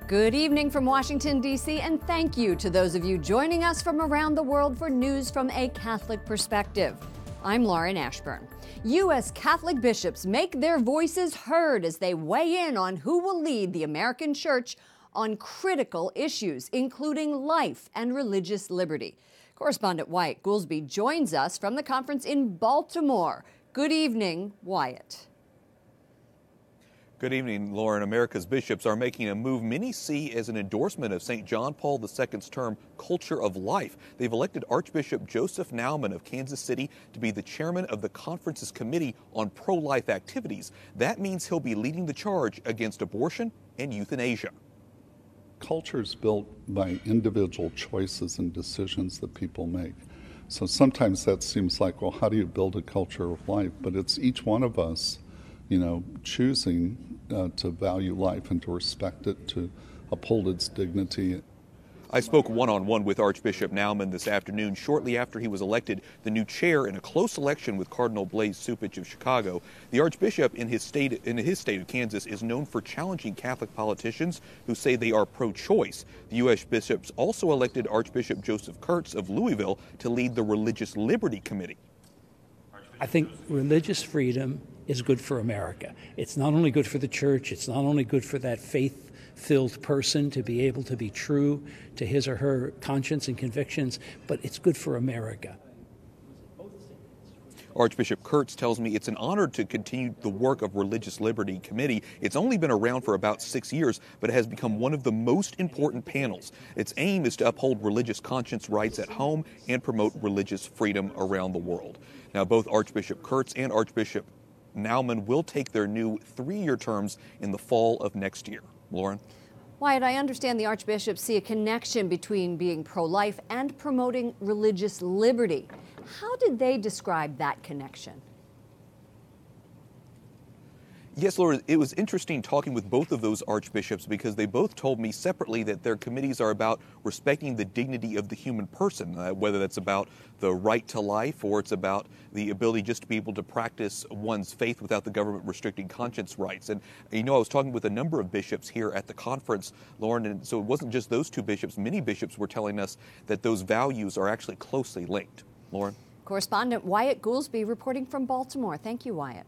Good evening from Washington, D.C., and thank you to those of you joining us from around the world for news from a Catholic perspective. I'm Lauren Ashburn. U.S. Catholic bishops make their voices heard as they weigh in on who will lead the American Church on critical issues, including life and religious liberty. Correspondent Wyatt Goolsby joins us from the conference in Baltimore. Good evening, Wyatt. Good evening, Lauren. America's bishops are making a move many see as an endorsement of St. John Paul II's term, culture of life. They've elected Archbishop Joseph Naumann of Kansas City to be the chairman of the conference's committee on pro-life activities. That means he'll be leading the charge against abortion and euthanasia. Culture is built by individual choices and decisions that people make. So sometimes that seems like, well, how do you build a culture of life? But it's each one of us, choosing to value life and to respect it, to uphold its dignity. I spoke one-on-one with Archbishop Naumann this afternoon, shortly after he was elected the new chair in a close election with Cardinal Blaise Cupich of Chicago. The Archbishop in his state of Kansas is known for challenging Catholic politicians who say they are pro-choice. The U.S. bishops also elected Archbishop Joseph Kurtz of Louisville to lead the Religious Liberty Committee. I think religious freedom is good for America. It's not only good for the church, it's not only good for that faith-filled person to be able to be true to his or her conscience and convictions, but it's good for America. Archbishop Kurtz tells me it's an honor to continue the work of Religious Liberty Committee. It's only been around for about 6 years, but it has become one of the most important panels. Its aim is to uphold religious conscience rights at home and promote religious freedom around the world. Now, both Archbishop Kurtz and Archbishop Naumann will take their new 3-year terms in the fall of next year. Lauren? Wyatt, I understand the archbishops see a connection between being pro-life and promoting religious liberty. How did they describe that connection? Yes, Laura, it was interesting talking with both of those archbishops because they both told me separately that their committees are about respecting the dignity of the human person, whether that's about the right to life or it's about the ability just to be able to practice one's faith without the government restricting conscience rights. And, I was talking with a number of bishops here at the conference, Lauren, and so it wasn't just those two bishops. Many bishops were telling us that those values are actually closely linked. Lauren? Correspondent Wyatt Goolsby reporting from Baltimore. Thank you, Wyatt.